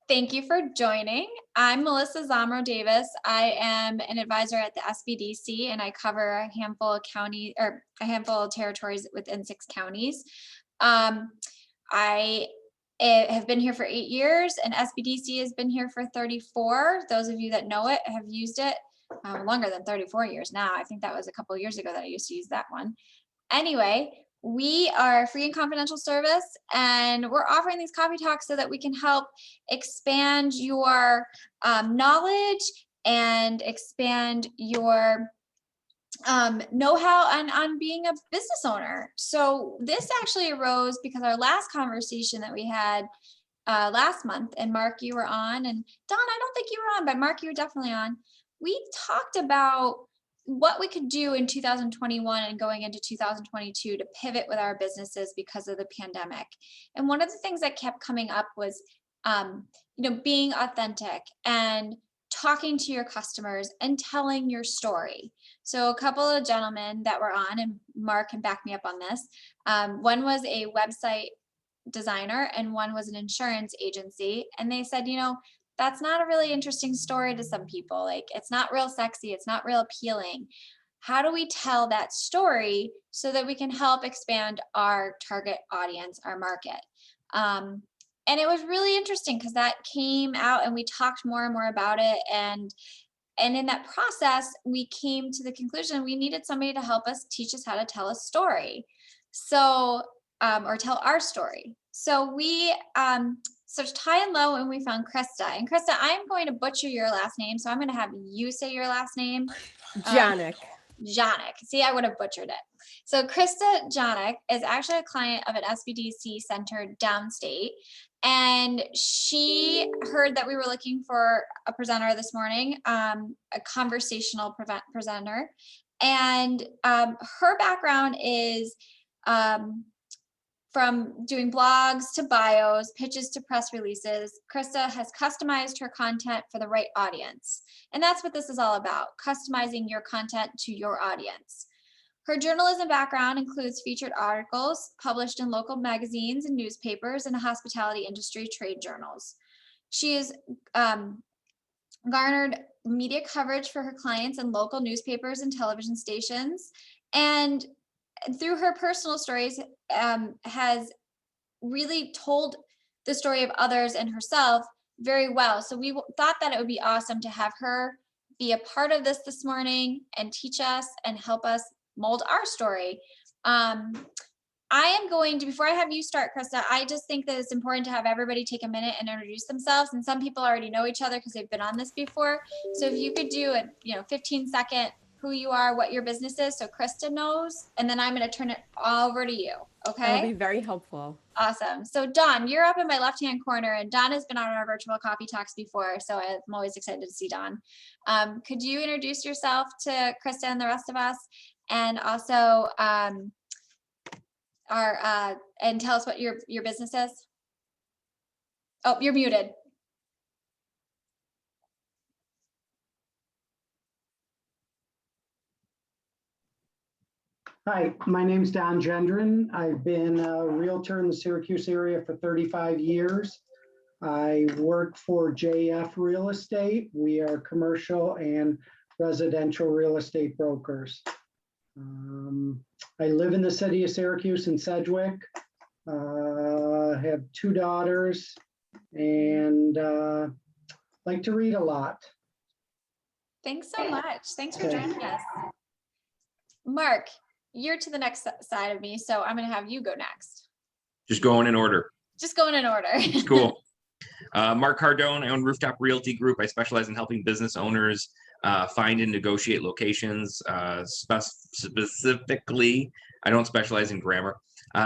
Thank you for joining. I'm Melissa Zamro Davis. I am an advisor at the SBDC, and I cover a handful of counties or a handful of territories within 6 counties. I have been here for 8 years, and SBDC has been here for 34. Those of you that know it have used it longer than 34 years now. I think that was a couple of years ago that I used to use that one. Anyway, we are a free and confidential service, and we're offering these coffee talks so that we can help expand your knowledge and expand your know-how on being a business owner. So this actually arose because our last conversation that we had last month, and Mark, you were on, and Don, I don't think you were on, but Mark, you were definitely on. We talked about what we could do in 2021 and going into 2022 to pivot with our businesses because of the pandemic. And one of the things that kept coming up was, being authentic and talking to your customers and telling your story. So a couple of gentlemen that were on, and Mark can back me up on this. One was a website designer and one was an insurance agency. And they said, that's not a really interesting story to some people. Like, it's not real sexy. It's not real appealing. How do we tell that story so that we can help expand our target audience, our market? And it was really interesting because that came out and we talked more and more about it. And in that process, we came to the conclusion we needed somebody to help us, teach us how to tell a story. So, or tell our story. So we searched high and low and we found Krista. And Krista, I'm going to butcher your last name, so I'm going to have you say your last name. Giannak. Giannak. See, I would have butchered it. So Krista Giannak is actually a client of an SBDC center downstate. And she heard that we were looking for a presenter this morning, a conversational presenter. And her background is from doing blogs to bios, pitches to press releases. Krista has customized her content for the right audience. And that's what this is all about, customizing your content to your audience. Her journalism background includes featured articles published in local magazines and newspapers and hospitality industry trade journals. She has garnered media coverage for her clients in local newspapers and television stations. And through her personal stories, has really told the story of others and herself very well. So we thought that it would be awesome to have her be a part of this morning and teach us and help us mold our story. I am going to, before I have you start, Krista, I just think that it's important to have everybody take a minute and introduce themselves. And some people already know each other because they've been on this before. So if you could do a 15-second who you are, what your business is, so Krista knows, and then I'm going to turn it all over to you. Okay. That'll be very helpful. Awesome. So Don, you're up in my left-hand corner, and Don has been on our virtual coffee talks before, so I'm always excited to see Don. Could you introduce yourself to Krista and the rest of us, and also and tell us what your business is? Oh, you're muted. Hi, my name's Don Gendron. I've been a realtor in the Syracuse area for 35 years. I work for JF Real Estate. We are commercial and residential real estate brokers. I live in the city of Syracuse in Sedgwick. Have 2 daughters and like to read a lot. Thanks so much. Thanks for joining us. Mark, you're to the next side of me, so I'm going to have you go next. Just going in order. Just going in order. Cool. Mark Cardone. I own Rooftop Realty Group. I specialize in helping business owners find and negotiate locations. Specifically, I don't specialize in grammar.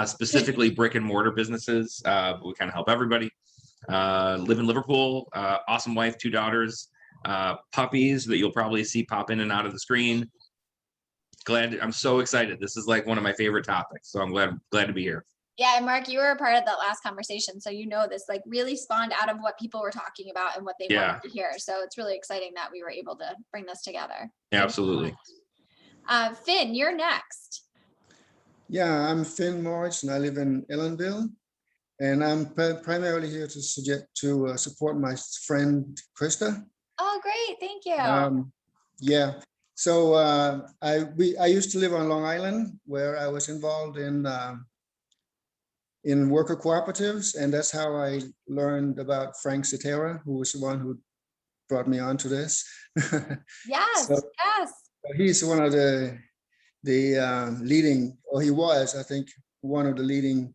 Specifically, brick and mortar businesses. We kind of help everybody. Live in Liverpool. Awesome wife, 2 daughters, puppies that you'll probably see pop in and out of the screen. I'm so excited. This is like one of my favorite topics, so I'm glad to be here. Yeah, and Mark, you were a part of that last conversation, so this like really spawned out of what people were talking about and what they wanted to hear. So it's really exciting that we were able to bring this together. Yeah, absolutely. Finn, you're next. Yeah, I'm Finn Morris and I live in Ellenville. And I'm primarily here to support my friend Krista. Oh, great. Thank you. Yeah. So I used to live on Long Island, where I was involved in worker cooperatives, and that's how I learned about Frank Cetera, who was the one who brought me onto this. Yes, So yes. he's one of the leading, or he was, I think, one of the leading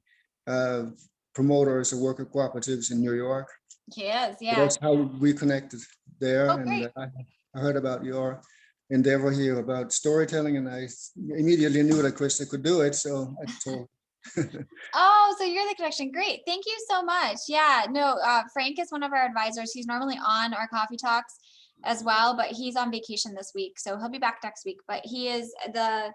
promoters of worker cooperatives in New York. Yes, So yeah. that's how we connected there. Oh, great. And I heard about your endeavor here about storytelling, and I immediately knew that Krista could do it. So I told. Oh, so you're the connection. Great. Thank you so much. Yeah, no, Frank is one of our advisors. He's normally on our coffee talks as well, but he's on vacation this week. So he'll be back next week. But he is the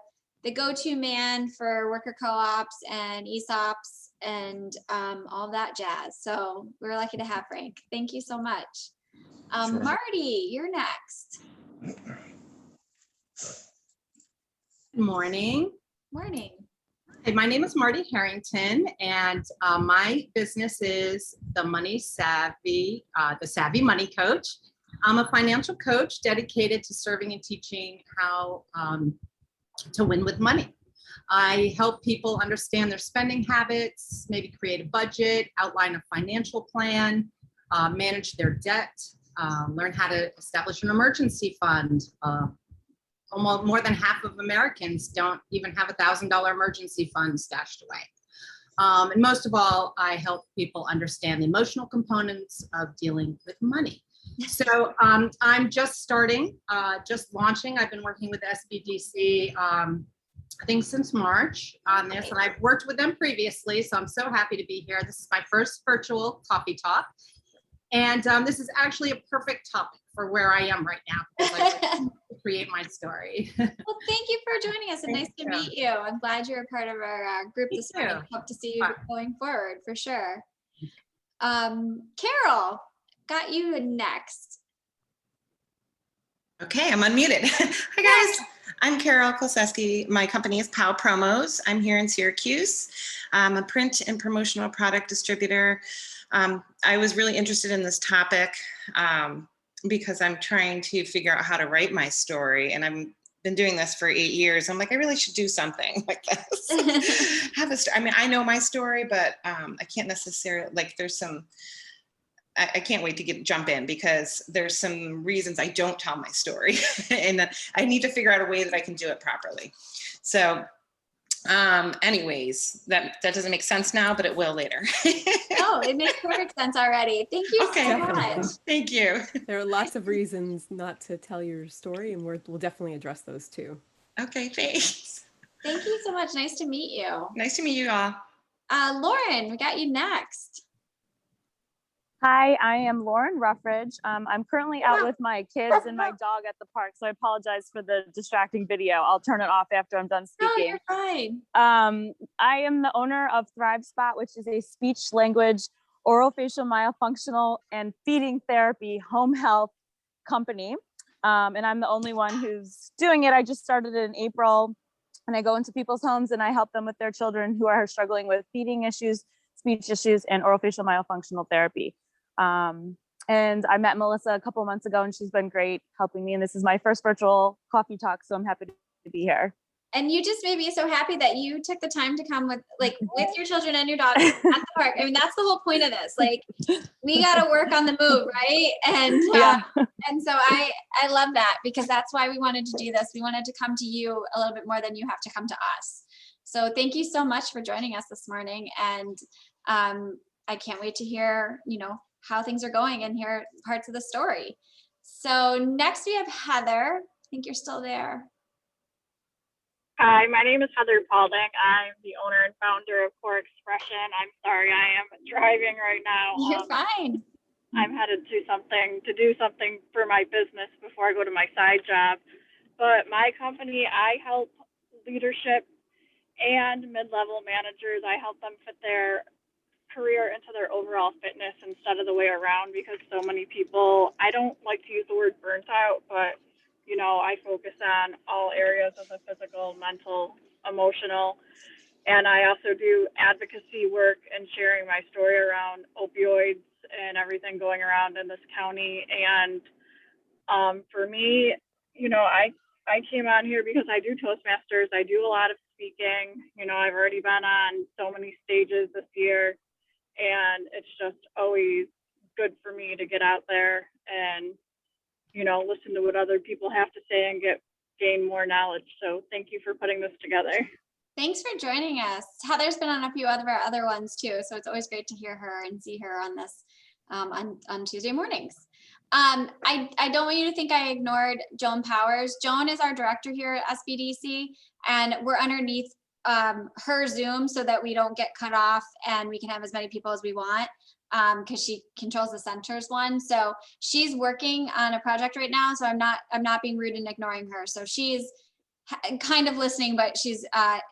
go-to man for worker co-ops and ESOPs and all that jazz. So we're lucky to have Frank. Thank you so much. Sure. Marty, you're next. Good morning. Morning. Hey, my name is Marty Harrington, and my business is the Savvy Money Coach. I'm a financial coach dedicated to serving and teaching how to win with money. I help people understand their spending habits, maybe create a budget, outline a financial plan, manage their debt, learn how to establish an emergency fund. Almost more than half of Americans don't even have $1,000 emergency fund stashed away. And most of all, I help people understand the emotional components of dealing with money. So I'm just starting, just launching. I've been working with SBDC, I think since March on this, and I've worked with them previously. So I'm so happy to be here. This is my first virtual coffee talk. And this is actually a perfect topic for where I am right now, because I like to create my story. Well, thank you for joining us, and nice to meet you. I'm glad you're a part of our group this morning. Hope to see you going forward for sure. Carol, got you next. Okay, I'm unmuted. Hi guys, I'm Carol Kolcesky. My company is POW Promos. I'm here in Syracuse. I'm a print and promotional product distributor. I was really interested in this topic because I'm trying to figure out how to write my story, and I've been doing this for 8 years. I'm like, I really should do something like this. Have a story. I mean, I know my story, but I can't necessarily, like, there's some, I can't wait to jump in, because there's some reasons I don't tell my story, and I need to figure out a way that I can do it properly. So anyways, that doesn't make sense now, but it will later. No, it makes perfect sense already. Thank you so much. Thank you. There are lots of reasons not to tell your story, and we'll definitely address those too. Okay, thanks. Thank you so much. Nice to meet you. Nice to meet you all. Lauren, we got you next. Hi, I am Lauren Ruffard. I'm currently out with my kids and my dog at the park, so I apologize for the distracting video. I'll turn it off after I'm done speaking. No, you're fine. I am the owner of Thrive Spot, which is a speech language, orofacial myofunctional, and feeding therapy home health company. And I'm the only one who's doing it. I just started it in April, and I go into people's homes and I help them with their children who are struggling with feeding issues, speech issues, and orofacial myofunctional therapy. And I met Melissa a couple of months ago, and she's been great helping me. And this is my first virtual coffee talk, so I'm happy to be here. And you just made me so happy that you took the time to come with your children and your dog at the park. I mean, that's the whole point of this. Like, we got to work on the move, right? And and so I love that, because that's why we wanted to do this. We wanted to come to you a little bit more than you have to come to us. So thank you so much for joining us this morning. And I can't wait to hear, how things are going and hear parts of the story. So next we have Heather. I think you're still there. Hi, my name is Heather Palbik. I'm the owner and founder of Core Expression. I'm sorry, I am driving right now. You're fine. I'm headed to do something for my business before I go to my side job. But my company, I help leadership and mid-level managers. I help them fit their career into their overall fitness instead of the way around, because so many people, I don't like to use the word burnt out, but I focus on all areas of the physical, mental, emotional, And I also do advocacy work and sharing my story around opioids and everything going around in this county. And for me, I came on here because I do Toastmasters. I do a lot of speaking. I've already been on so many stages this year, and it's just always good for me to get out there and, listen to what other people have to say and gain more knowledge. So thank you for putting this together. Thanks for joining us. Heather's been on a few of our other ones too, so it's always great to hear her and see her on this on Tuesday mornings. I don't want you to think I ignored Joan Powers. Joan is our director here at SBDC, and we're underneath her Zoom so that we don't get cut off and we can have as many people as we want, because she controls the centers one. So she's working on a project right now, so I'm not being rude and ignoring her. So she's kind of listening, but she's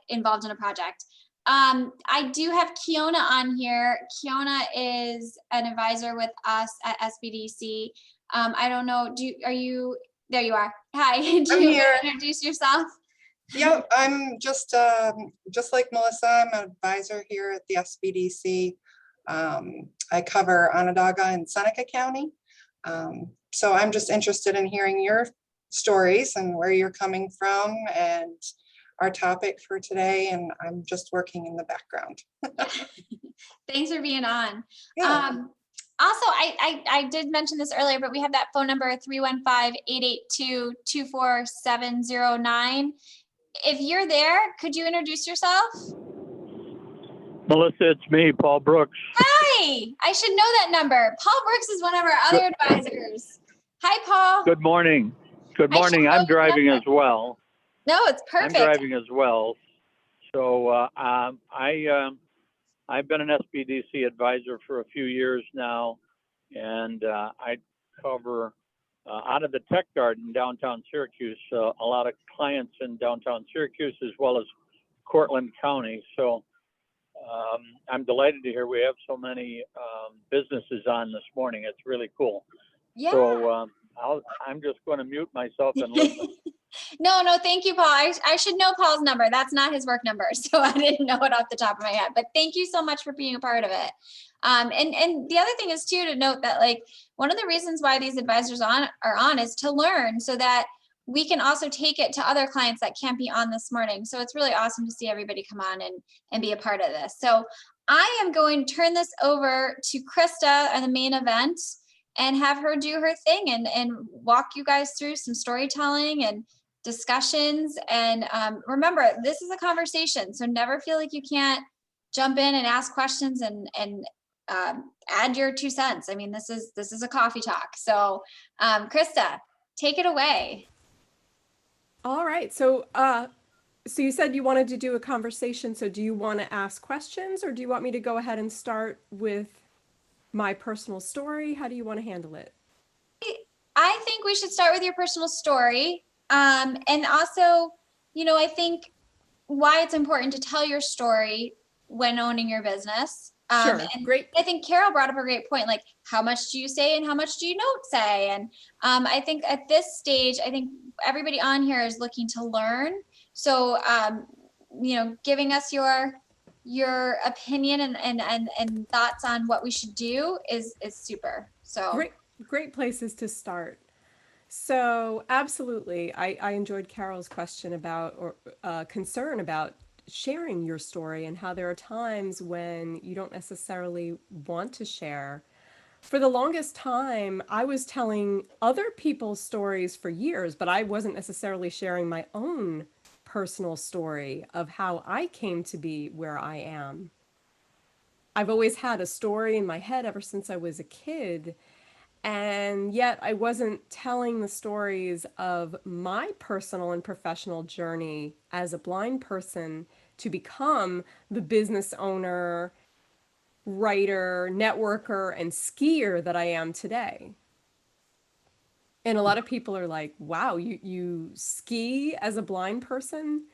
involved in a project. I do have Kiona on here. Kiona is an advisor with us at SBDC. I don't know, there you are. Hi, do you want to introduce yourself? Yeah, I'm just like Melissa, I'm an advisor here at the SBDC. I cover Onondaga and Seneca County. So I'm just interested in hearing your stories and where you're coming from and our topic for today, and I'm just working in the background. Thanks for being on. Yeah. Also, I did mention this earlier, but we have that phone number 315-882-24709. If you're there, could you introduce yourself? Melissa, it's me, Paul Brooks. Hi, I should know that number. Paul Brooks is one of our other advisors. Hi, Paul. Good morning. Good morning. I'm driving as well. No, it's perfect. I'm driving as well. So I've been an SBDC advisor for a few years now, and I cover out of the Tech Garden downtown Syracuse, a lot of clients in downtown Syracuse as well as Cortland County. So I'm delighted to hear we have so many businesses on this morning. It's really cool. Yeah. So I'm just going to mute myself and listen. No, thank you, Paul. I should know Paul's number. That's not his work number, so I didn't know it off the top of my head. But thank you so much for being a part of it. And the other thing is too to note that like one of the reasons why these advisors are on is to learn, so that we can also take it to other clients that can't be on this morning. So it's really awesome to see everybody come on and be a part of this. So I am going to turn this over to Krista at the main event and have her do her thing and walk you guys through some storytelling and discussions. And remember, this is a conversation, so never feel like you can't jump in and ask questions and add your 2 cents. I mean, this is a coffee talk. So Krista, take it away. All right. So you said you wanted to do a conversation. So do you want to ask questions, or do you want me to go ahead and start with my personal story? How do you want to handle it? I think we should start with your personal story. And also, I think why it's important to tell your story when owning your business. Sure. And great. I think Carol brought up a great point, like how much do you say and how much do you not say? And I think at this stage, I think everybody on here is looking to learn. So, giving us your opinion and thoughts on what we should do is super. So great places to start. So absolutely, I enjoyed Carol's question about or concern about sharing your story and how there are times when you don't necessarily want to share. For the longest time, I was telling other people's stories for years, but I wasn't necessarily sharing my own personal story of how I came to be where I am. I've always had a story in my head ever since I was a kid, and yet I wasn't telling the stories of my personal and professional journey as a blind person to become the business owner, writer, networker, and skier that I am today. And a lot of people are like, wow, you ski as a blind person?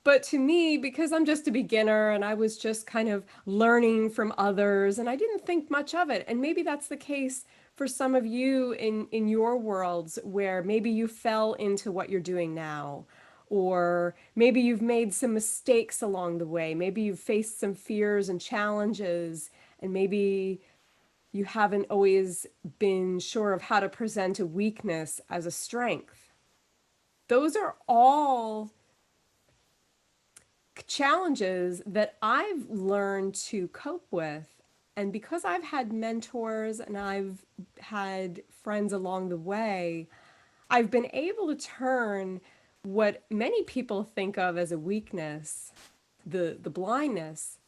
But to me, because I'm just a beginner and I was just kind of learning from others and I didn't think much of it. And maybe that's the case for some of you in your worlds where maybe you fell into what you're doing now, or maybe you've made some mistakes along the way. Maybe you've faced some fears and challenges, and maybe you haven't always been sure of how to present a weakness as a strength. Those are all challenges that I've learned to cope with. And because I've had mentors and I've had friends along the way, I've been able to turn what many people think of as a weakness, the blindness,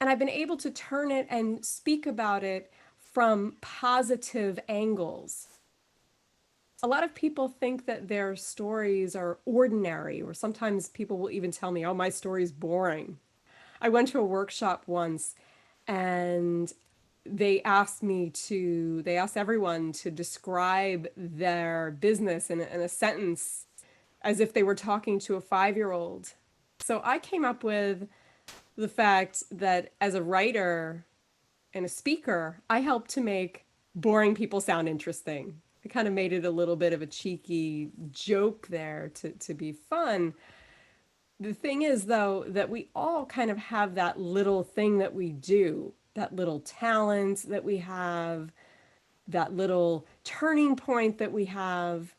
and I've been able to turn it and speak about it from positive angles. A lot of people think that their stories are ordinary, or sometimes people will even tell me, oh, my story's boring. I went to a workshop once and they asked everyone to describe their business in a sentence as if they were talking to a 5-year-old. So I came up with the fact that as a writer and a speaker, I help to make boring people sound interesting. I kind of made it a little bit of a cheeky joke there to be fun. The thing is, though, that we all kind of have that little thing that we do, that little talent that we have, that little turning point that we have,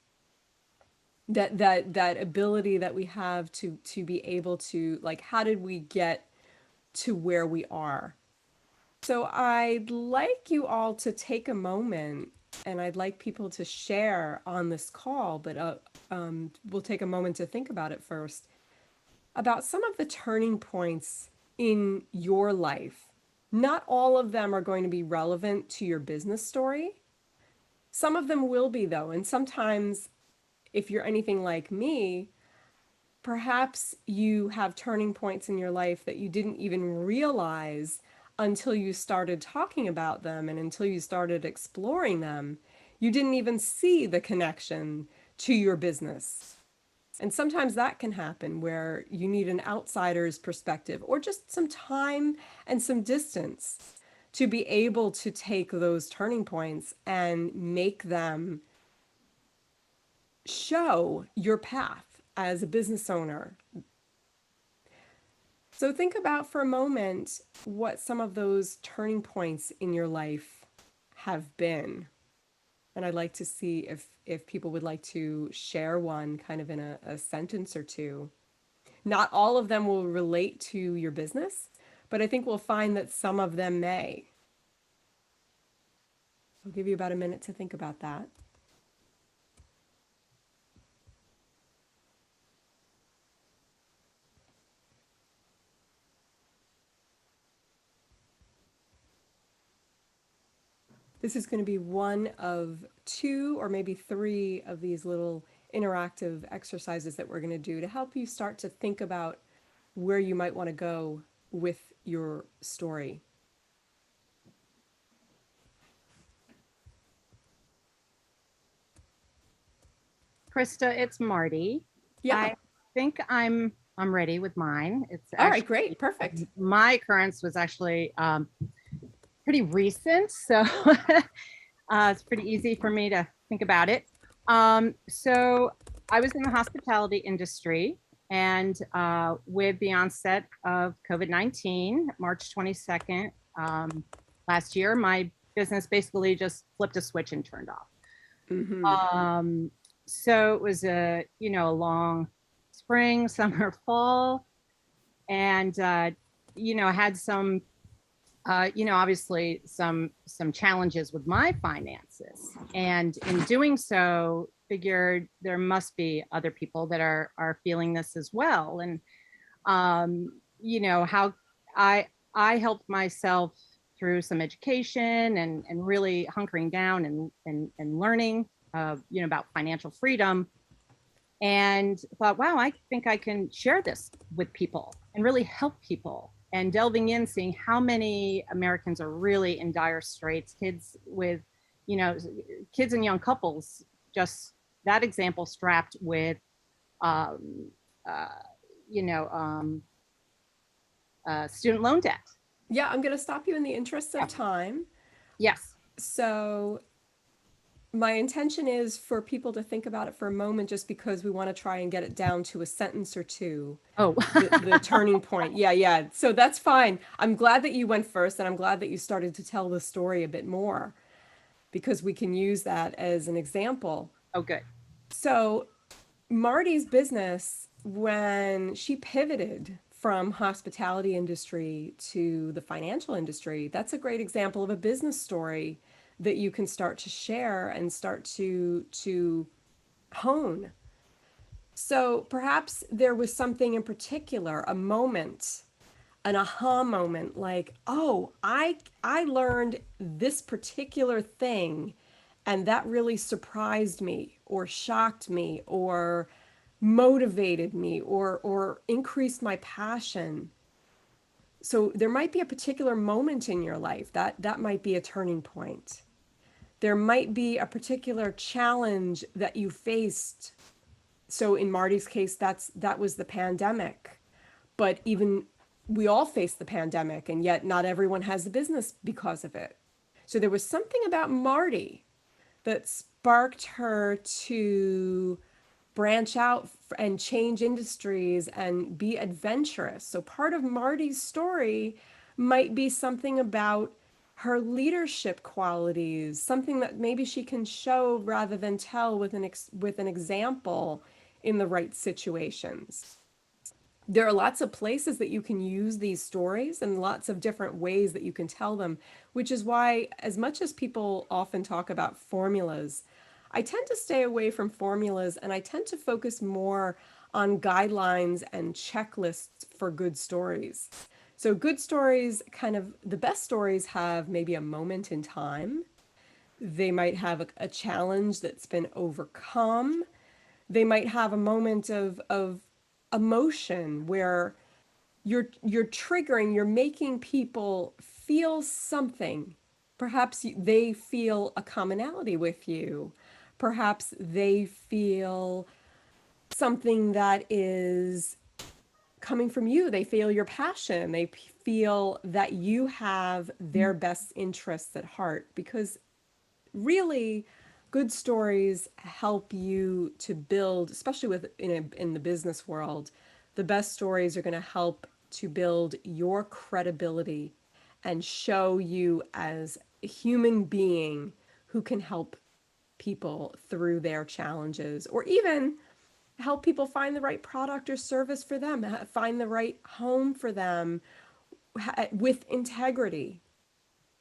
that ability that we have to be able to, like, how did we get to where we are? So I'd like you all to take a moment, and I'd like people to share on this call, but we'll take a moment to think about it first, about some of the turning points in your life. Not all of them are going to be relevant to your business story. Some of them will be, though, and sometimes, if you're anything like me, perhaps you have turning points in your life that you didn't even realize until you started talking about them and until you started exploring them. You didn't even see the connection to your business. And sometimes that can happen where you need an outsider's perspective or just some time and some distance to be able to take those turning points and make them show your path as a business owner. So think about for a moment what some of those turning points in your life have been. And I'd like to see if people would like to share one kind of in a sentence or two. Not all of them will relate to your business, but I think we'll find that some of them may. I'll give you about a minute to think about that. This is going to be one of 2 or maybe 3 of these little interactive exercises that we're going to do to help you start to think about where you might want to go with your story. Krista, it's Marty. Yeah. I think I'm ready with mine. It's all right, great, perfect. My occurrence was actually pretty recent, so it's pretty easy for me to think about it. So I was in the hospitality industry, and with the onset of COVID-19, March 22nd, last year, my business basically just flipped a switch and turned off. Mm-hmm. So it was a long spring, summer, fall, and I had some obviously some challenges with my finances, and in doing so, figured there must be other people that are feeling this as well. And how I helped myself through some education and really hunkering down and learning about financial freedom, and thought, wow, I think I can share this with people and really help people. And delving in, seeing how many Americans are really in dire straits, kids and young couples, just that example strapped with, student loan debt. Yeah, I'm going to stop you in the interest of time. Yes. So my intention is for people to think about it for a moment, just because we want to try and get it down to a sentence or two. Oh, The turning point. Yeah. So that's fine. I'm glad that you went first, and I'm glad that you started to tell the story a bit more, because we can use that as an example. oh, good. So Marty's business, when she pivoted from hospitality industry to the financial industry, that's a great example of a business story that you can start to share and start to hone. So perhaps there was something in particular, a moment, an aha moment, like, oh, I learned this particular thing, and that really surprised me or shocked me or motivated me or increased my passion. So there might be a particular moment in your life that might be a turning point. There might be a particular challenge that you faced. So in Marty's case, that was the pandemic. But even we all face the pandemic, and yet not everyone has a business because of it. So there was something about Marty that sparked her to branch out and change industries and be adventurous. So part of Marty's story might be something about her leadership qualities, something that maybe she can show rather than tell with an example in the right situations. There are lots of places that you can use these stories and lots of different ways that you can tell them, which is why, as much as people often talk about formulas, I tend to stay away from formulas, and I tend to focus more on guidelines and checklists for good stories. So good stories, the best stories have maybe a moment in time. They might have a challenge that's been overcome. They might have a moment of emotion where you're triggering, you're making people feel something. Perhaps they feel a commonality with you. Perhaps they feel something that is coming from you. They feel your passion. They feel that you have their best interests at heart, because really good stories help you to build, especially in the business world. The best stories are going to help to build your credibility and show you as a human being who can help people through their challenges, or even help people find the right product or service for them, find the right home for them with integrity.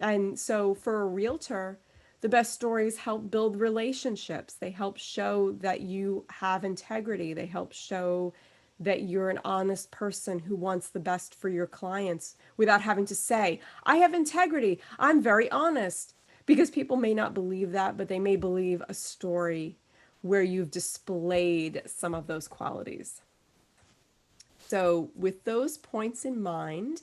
And so for a realtor, the best stories help build relationships. They help show that you have integrity. They help show that you're an honest person who wants the best for your clients without having to say, I have integrity, I'm very honest. Because people may not believe that, but they may believe a story where you've displayed some of those qualities. So with those points in mind,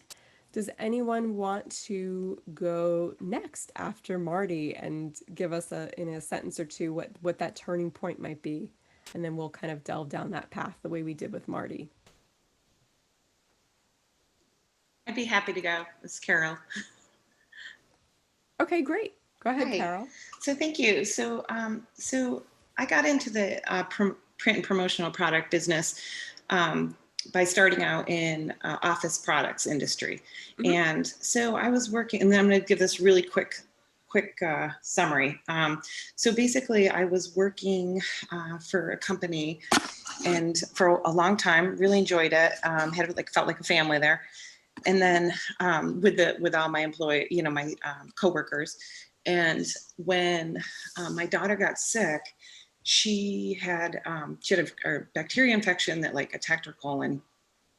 does anyone want to go next after Marty and give us in a sentence or two what that turning point might be? And then we'll kind of delve down that path the way we did with Marty. I'd be happy to go. It's Carol. Okay, great. Go ahead, Hi. Carol. So thank you. So I got into the print and promotional product business by starting out in office products industry. Mm-hmm. And so I was working, and then I'm going to give this really quick summary. So basically I was working for a company, and for a long time, really enjoyed it. Felt like a family there. And then with all my my coworkers. And when my daughter got sick, she had a bacteria infection that attacked her colon.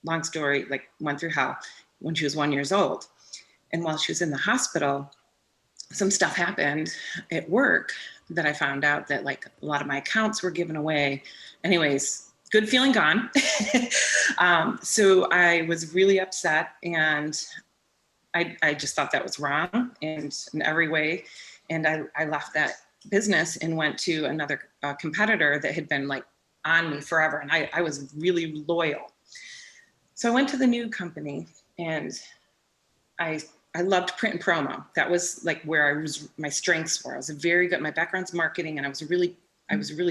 Long story, went through hell when she was 1 year old. And while she was in the hospital, some stuff happened at work that I found out that a lot of my accounts were given away. Anyways, good feeling gone. So I was really upset, and I just thought that was wrong in every way. And I left that business and went to another competitor that had been on me forever. And I was really loyal. So I went to the new company, and I I loved print and promo. That was like where my strengths were. I was very good. My background's marketing, and I was really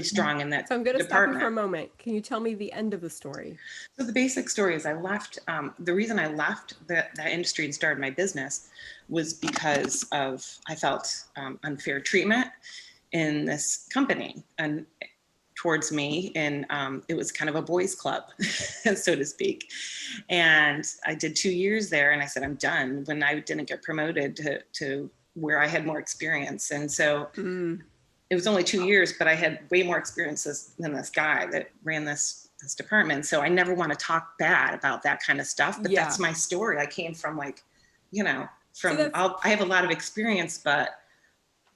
strong in that So I'm going to stop you department. for a moment. Can you tell me the end of the story? So the basic story is I left. The reason I left that industry and started my business was because I felt unfair treatment in this company and towards me, and it was kind of a boys' club, so to speak. And I did 2 years there, and I said I'm done when I didn't get promoted to where I had more experience. And so it was only 2 years, but I had way more experiences than this guy that ran this department. So I never want to talk bad about that kind of stuff, but that's my story. I came from I have a lot of experience, but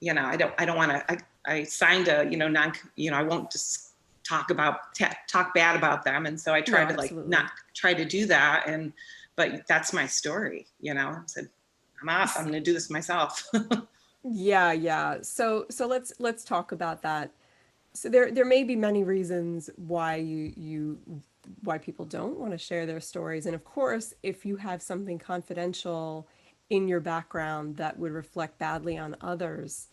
I don't want to, I signed a, I won't just talk bad about them. And so I tried to not try to do that. But that's my story, I said, I'm off, I'm going to do this myself. Yeah. So let's talk about that. So there may be many reasons why why people don't want to share their stories. And of course, if you have something confidential in your background that would reflect badly on others,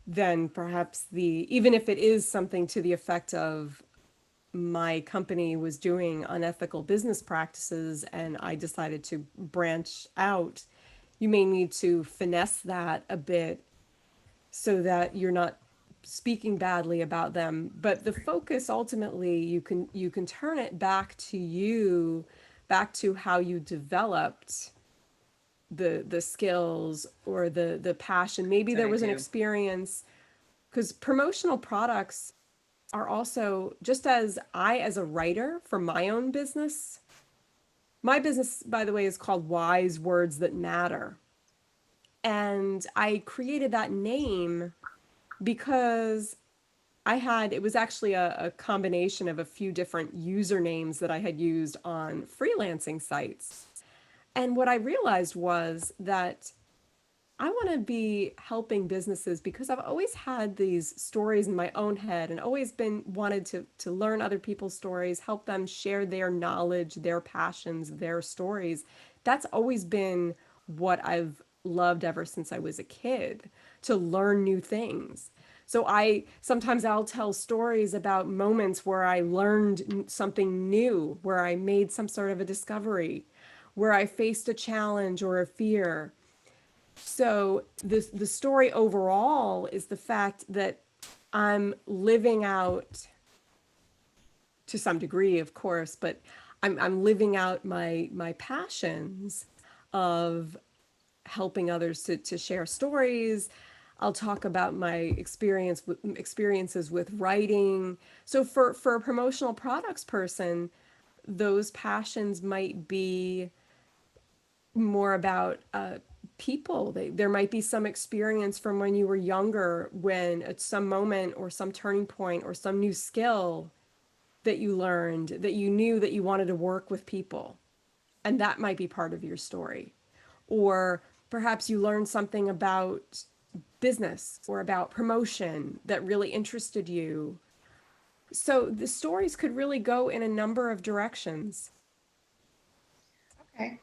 then perhaps even if it is something to the effect of my company was doing unethical business practices and I decided to branch out, you may need to finesse that a bit so that you're not speaking badly about them. But the focus ultimately, you can turn it back to how you developed the skills or the passion. Maybe there was an experience, because promotional products are also, just as as a writer for my own business, my business, by the way, is called Wise Words That Matter. And I created that name because it was actually a combination of a few different usernames that I had used on freelancing sites. And what I realized was that I want to be helping businesses because I've always had these stories in my own head and always wanted to learn other people's stories, help them share their knowledge, their passions, their stories. That's always been what I've loved ever since I was a kid, to learn new things. So sometimes I'll tell stories about moments where I learned something new, where I made some sort of a discovery, where I faced a challenge or a fear. So the story overall is the fact that I'm living out, to some degree, of course, but I'm living out my passions of helping others to share stories. I'll talk about my experiences with writing. So for a promotional products person, those passions might be more about people. There might be some experience from when you were younger, when at some moment or some turning point or some new skill that you learned, that you knew that you wanted to work with people. And that might be part of your story. Or perhaps you learned something about business or about promotion that really interested you. So the stories could really go in a number of directions. Okay.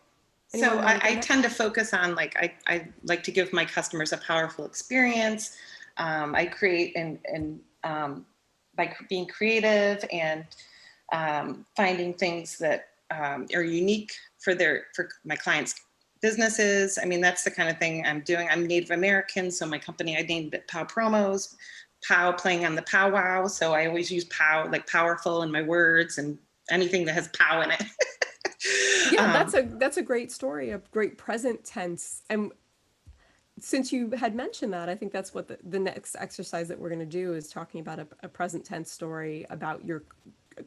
So I tend to focus on, I like to give my customers a powerful experience. I create and by being creative and finding things that are unique for my clients' businesses. I mean, that's the kind of thing I'm doing. I'm Native American, so my company, I named it POW Promos, POW playing on the powwow. So I always use POW, like powerful in my words and anything that has POW in it. Yeah, that's a great story, a great present tense. And since you had mentioned that, I think that's what the next exercise that we're going to do is talking about a present tense story about your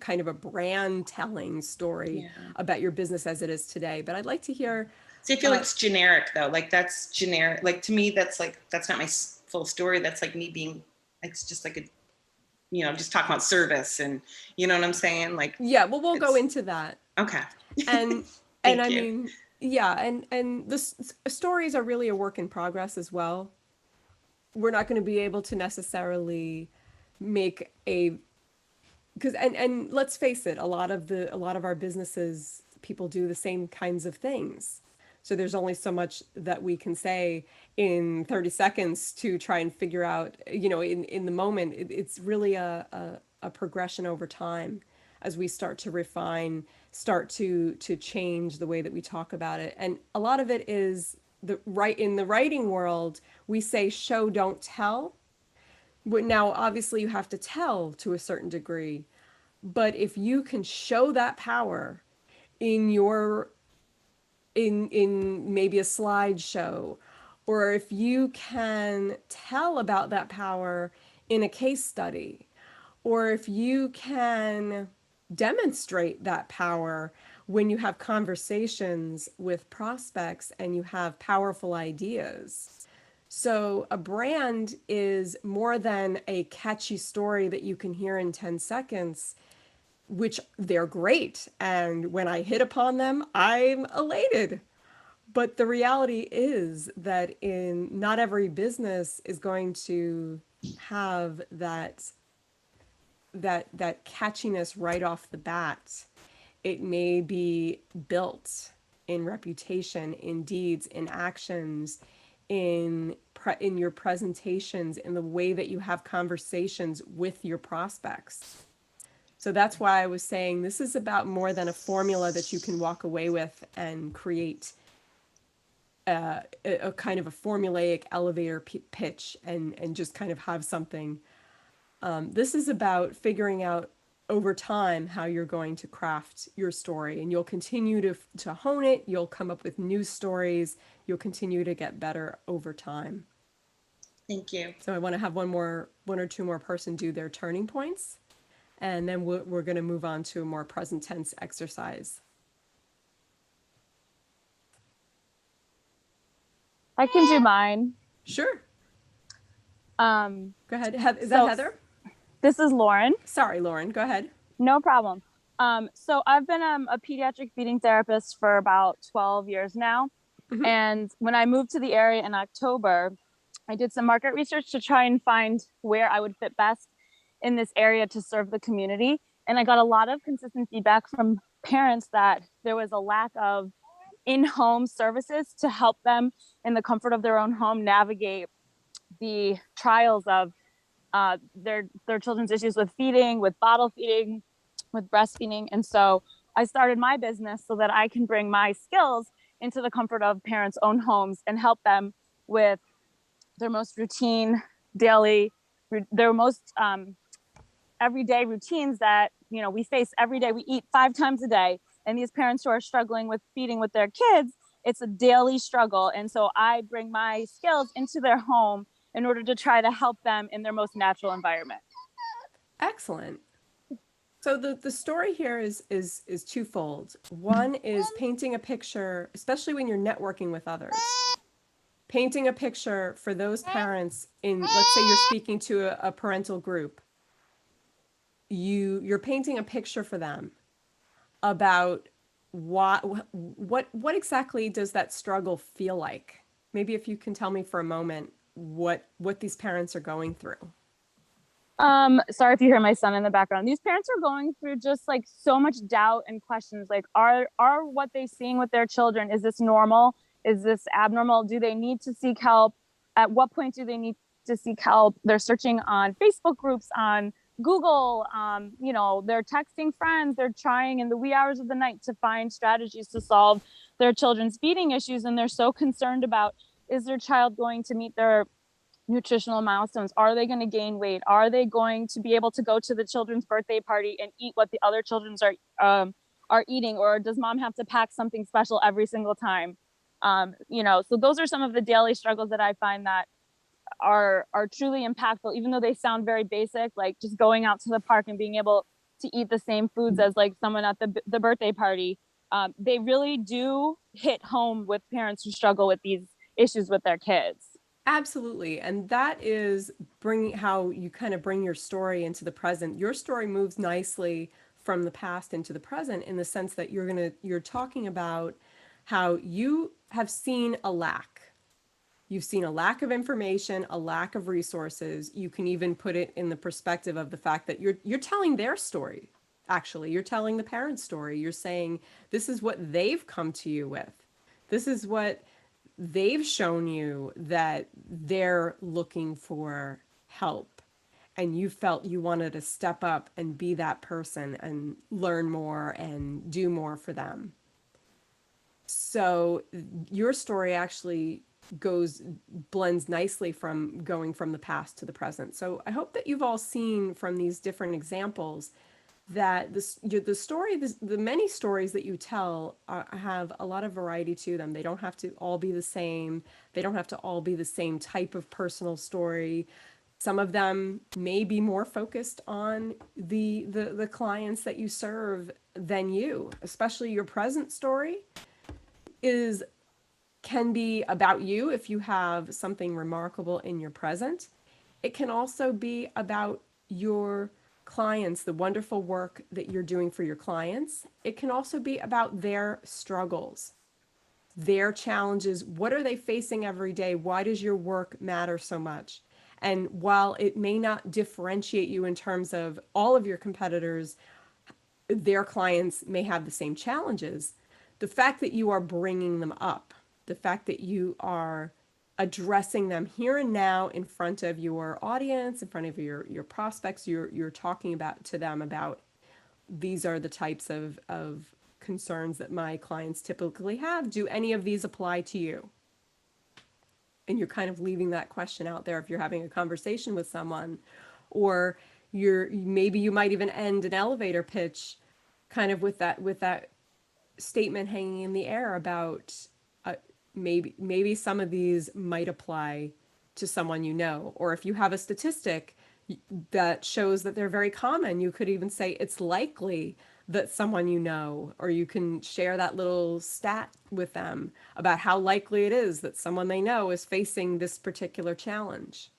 kind of a brand telling story about your business as it is today. But I'd like to hear. See, I feel like it's generic though. Like that's generic. Like to me, that's not my full story. That's like me being, it's just like just talking about service and you know what I'm saying? Like, yeah, well, we'll go into that. Okay. And I mean, yeah, and the stories are really a work in progress as well. We're not going to be able to necessarily make because let's face it, a lot of our businesses, people do the same kinds of things. So there's only so much that we can say in 30 seconds to try and figure out, in the moment. It's really a progression over time as we start to refine, start to change the way that we talk about it. And a lot of it is in the writing world, we say show, don't tell. But now, obviously, you have to tell to a certain degree. But if you can show that power in maybe a slideshow, or if you can tell about that power in a case study, or if you can demonstrate that power when you have conversations with prospects and you have powerful ideas. So a brand is more than a catchy story that you can hear in 10 seconds, which they're great. And when I hit upon them, I'm elated. But the reality is that not every business is going to have that catchiness right off the bat. It may be built in reputation, in deeds, in actions, in your presentations, in the way that you have conversations with your prospects. So that's why I was saying this is about more than a formula that you can walk away with and create a kind of a formulaic elevator pitch and just kind of have something. This is about figuring out over time how you're going to craft your story, and you'll continue to hone it. You'll come up with new stories. You'll continue to get better over time. Thank you. So I want to have one or two more person do their turning points, and then we're going to move on to a more present tense exercise. I can do mine. Sure. Go ahead. Is that Heather? This is Lauren. Sorry, Lauren. Go ahead. No problem. So I've been a pediatric feeding therapist for about 12 years now. Mm-hmm. And when I moved to the area in October, I did some market research to try and find where I would fit best in this area to serve the community. And I got a lot of consistent feedback from parents that there was a lack of in-home services to help them in the comfort of their own home navigate the trials of their children's issues with feeding, with bottle feeding, with breastfeeding. And so I started my business so that I can bring my skills into the comfort of parents' own homes and help them with their most routine daily, their most everyday routines that, we face every day. We eat 5 times a day. And these parents who are struggling with feeding with their kids, it's a daily struggle. And so I bring my skills into their home in order to try to help them in their most natural environment. Excellent. So the story here is twofold. One is painting a picture, especially when you're networking with others. Painting a picture for those parents let's say you're speaking to a parental group. You're painting a picture for them about what exactly does that struggle feel like? Maybe if you can tell me for a moment what these parents are going through. Sorry if you hear my son in the background. These parents are going through just like so much doubt and questions, like are what they seeing with their children, is this normal? Is this abnormal? Do they need to seek help? At what point do they need to seek help? They're searching on Facebook groups, on Google, they're texting friends, they're trying in the wee hours of the night to find strategies to solve their children's feeding issues. And they're so concerned about, is their child going to meet their nutritional milestones? Are they going to gain weight? Are they going to be able to go to the children's birthday party and eat what the other children's are eating? Or does mom have to pack something special every single time? So those are some of the daily struggles that I find that are truly impactful, even though they sound very basic, like just going out to the park and being able to eat the same foods as like someone at the birthday party. They really do hit home with parents who struggle with these issues with their kids. Absolutely. And that is how you kind of bring your story into the present. Your story moves nicely from the past into the present in the sense that you're talking about how you have seen a lack. You've seen a lack of information, a lack of resources. You can even put it in the perspective of the fact that you're telling their story. Actually, you're telling the parent's story. You're saying this is what they've come to you with. This is what they've shown you, that they're looking for help, and you felt you wanted to step up and be that person and learn more and do more for them. So your story actually blends nicely from going from the past to the present. So I hope that you've all seen from these different examples that the many stories that you tell have a lot of variety to them. They don't have to all be the same. They don't have to all be the same type of personal story. Some of them may be more focused on the clients that you serve than you. Especially your present story can be about you if you have something remarkable in your present. It can also be about your clients, the wonderful work that you're doing for your clients. It can also be about their struggles, their challenges. What are they facing every day? Why does your work matter so much? And while it may not differentiate you in terms of all of your competitors, their clients may have the same challenges. The fact that you are bringing them up, the fact that you are addressing them here and now in front of your audience, in front of your prospects, you're talking to them about, these are the types of concerns that my clients typically have. Do any of these apply to you? And you're kind of leaving that question out there if you're having a conversation with someone, or maybe you might even end an elevator pitch kind of with that statement hanging in the air about maybe some of these might apply to someone you know. Or if you have a statistic that shows that they're very common, you could even say it's likely that someone you know, or you can share that little stat with them about how likely it is that someone they know is facing this particular challenge.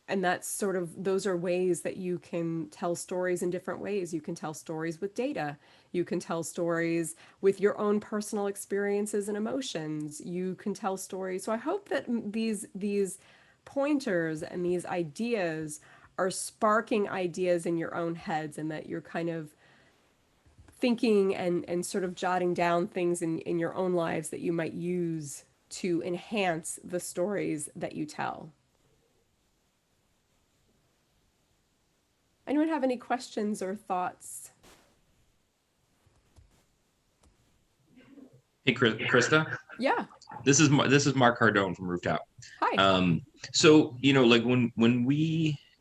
And those are ways that you can tell stories in different ways. You can tell stories with data. You can tell stories with your own personal experiences and emotions. You can tell stories. So I hope that these pointers and these ideas are sparking ideas in your own heads, and that you're kind of thinking and sort of jotting down things in your own lives that you might use to enhance the stories that you tell. Anyone have any questions or thoughts? Hey, Krista. Yeah. This is Mark Cardone from Rooftop. Hi. So like when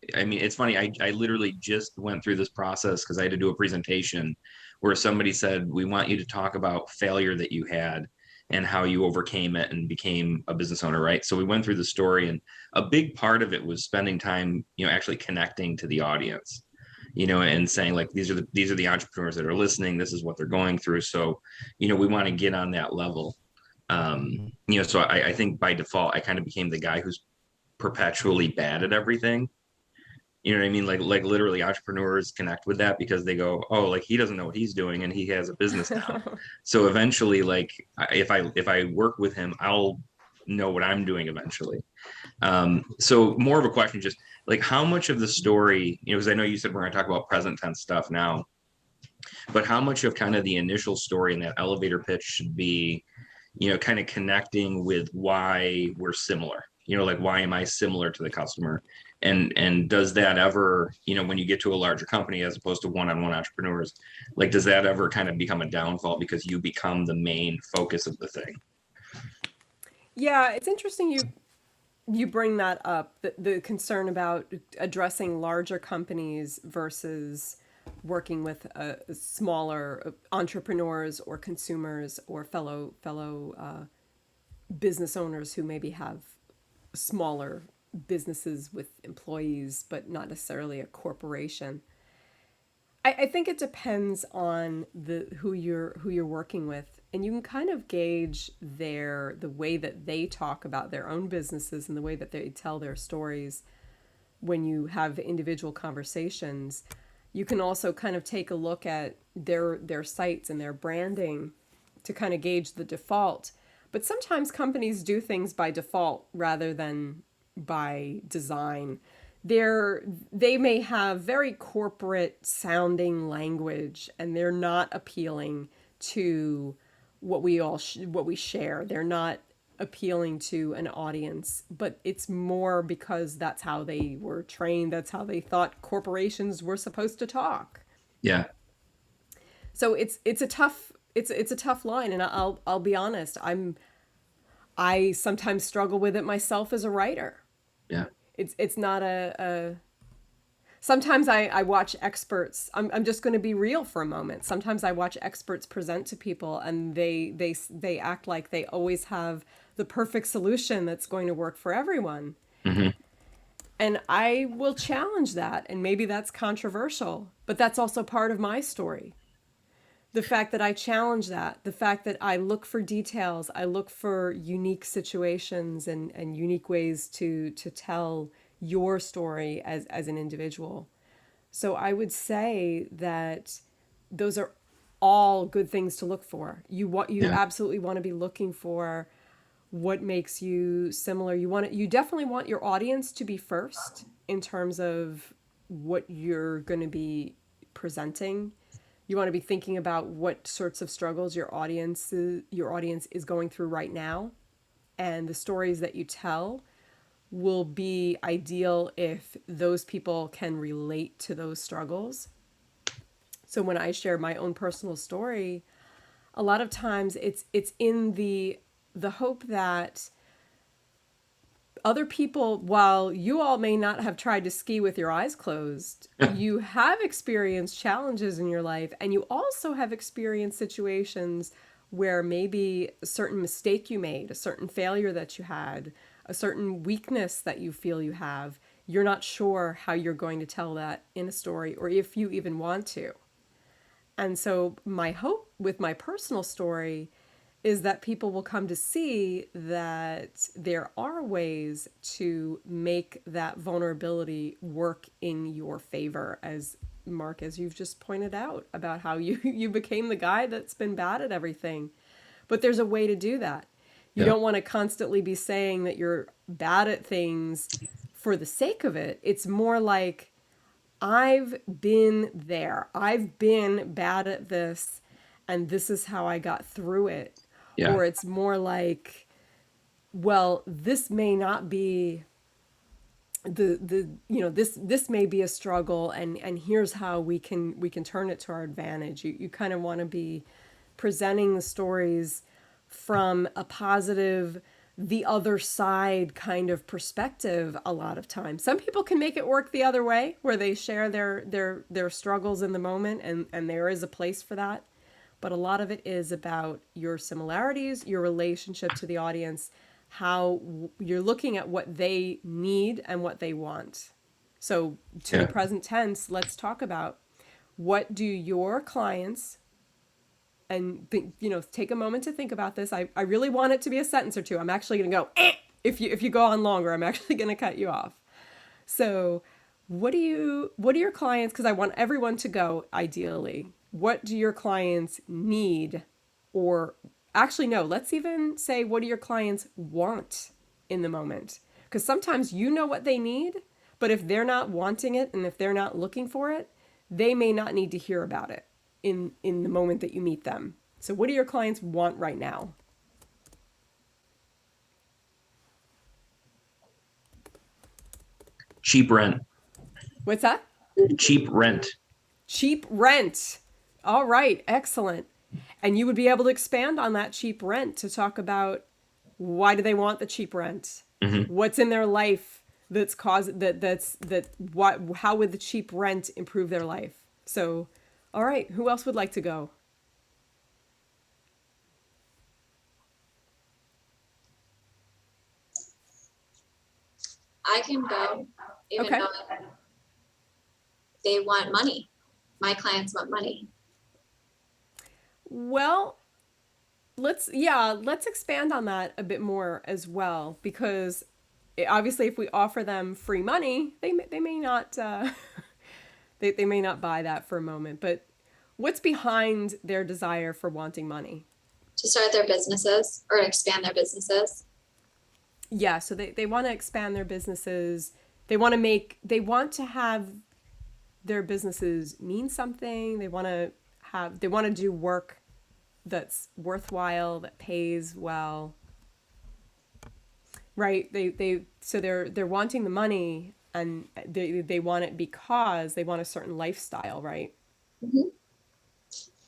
it's funny. I literally just went through this process because I had to do a presentation where somebody said, we want you to talk about failure that you had and how you overcame it and became a business owner, right? So we went through the story, and a big part of it was spending time, actually connecting to the audience, and saying, like, these are the entrepreneurs that are listening. This is what they're going through. So, we want to get on that level. So I think by default, I kind of became the guy who's perpetually bad at everything. You know what I mean? Like literally entrepreneurs connect with that because they go, oh, like he doesn't know what he's doing and he has a business now. So eventually, like if I work with him, I'll know what I'm doing eventually. So more of a question, just like how much of the story, because I know you said we're going to talk about present tense stuff now, but how much of kind of the initial story in that elevator pitch should be, kind of connecting with why we're similar, like why am I similar to the customer? And does that ever, when you get to a larger company as opposed to one-on-one entrepreneurs, like does that ever kind of become a downfall because you become the main focus of the thing? Yeah, it's interesting you bring that up, the concern about addressing larger companies versus working with smaller entrepreneurs or consumers or fellow business owners who maybe have smaller businesses with employees, but not necessarily a corporation. I think it depends on who you're working with, and you can kind of gauge the way that they talk about their own businesses and the way that they tell their stories when you have individual conversations. You can also kind of take a look at their sites and their branding to kind of gauge the default. But sometimes companies do things by default rather than by design. They may have very corporate sounding language, and they're not appealing to what we share. They're not appealing to an audience, but it's more because that's how they were trained. That's how they thought corporations were supposed to talk. Yeah. So it's a tough line, and I'll be honest. I sometimes struggle with it myself as a writer. Yeah. It's not sometimes I watch experts. I'm just going to be real for a moment. Sometimes I watch experts present to people, and they act like they always have the perfect solution that's going to work for everyone. Mm-hmm. And I will challenge that, and maybe that's controversial, but that's also part of my story. The fact that I challenge that, the fact that I look for details, I look for unique situations and unique ways to tell your story as an individual. So I would say that those are all good things to look for. You absolutely want to be looking for what makes you similar. You definitely want your audience to be first in terms of what you're going to be presenting. You want to be thinking about what sorts of struggles your audience is going through right now, and the stories that you tell will be ideal if those people can relate to those struggles. So when I share my own personal story, a lot of times it's in the hope that other people, while you all may not have tried to ski with your eyes closed, you have experienced challenges in your life, and you also have experienced situations where maybe a certain mistake you made, a certain failure that you had, a certain weakness that you feel you have, you're not sure how you're going to tell that in a story, or if you even want to. And so my hope with my personal story is that people will come to see that there are ways to make that vulnerability work in your favor, as Mark, as you've just pointed out about how you became the guy that's been bad at everything. But there's a way to do that. You don't want to constantly be saying that you're bad at things for the sake of it. It's more like, I've been there. I've been bad at this, and this is how I got through it. Yeah. Or it's more like, well, this may not be this may be a struggle, and here's how we can turn it to our advantage. You kind of want to be presenting the stories from a positive, the other side kind of perspective a lot of times. Some people can make it work the other way, where they share their struggles in the moment, and there is a place for that. But a lot of it is about your similarities, your relationship to the audience, how you're looking at what they need and what they want. So to the present tense, let's talk about, what do your clients, and take a moment to think about this. I really want it to be a sentence or two. I'm actually going to go, if you go on longer, I'm actually going to cut you off. So what do your clients, because I want everyone to go ideally, what do your clients need? Or actually, no, let's even say, what do your clients want in the moment? Because sometimes you know what they need, but if they're not wanting it and if they're not looking for it, they may not need to hear about it in the moment that you meet them. So what do your clients want right now? Cheap rent. What's that? Cheap rent. Cheap rent. All right, excellent. And you would be able to expand on that cheap rent to talk about, why do they want the cheap rent? Mm-hmm. What's in their life that's caused how would the cheap rent improve their life? So, all right, who else would like to go? I can go, even though they want money. My clients want money. Well, let's expand on that a bit more as well, because obviously if we offer them free money, they may not they may not buy that for a moment. But what's behind their desire for wanting money? To start their businesses or expand their businesses. Yeah, so they want to expand their businesses. They want to have their businesses mean something. They want to do work that's worthwhile, that pays well. Right? So they're wanting the money, and they want it because they want a certain lifestyle, right? Mhm.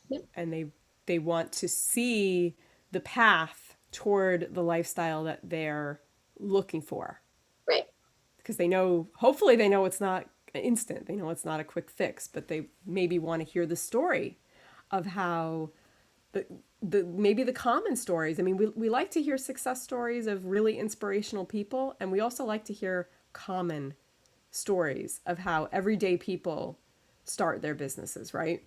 Yep. And they want to see the path toward the lifestyle that they're looking for. Right. Because hopefully they know it's not instant. They know it's not a quick fix, but they maybe want to hear the story of how maybe the common stories. I mean, we like to hear success stories of really inspirational people, and we also like to hear common stories of how everyday people start their businesses, right?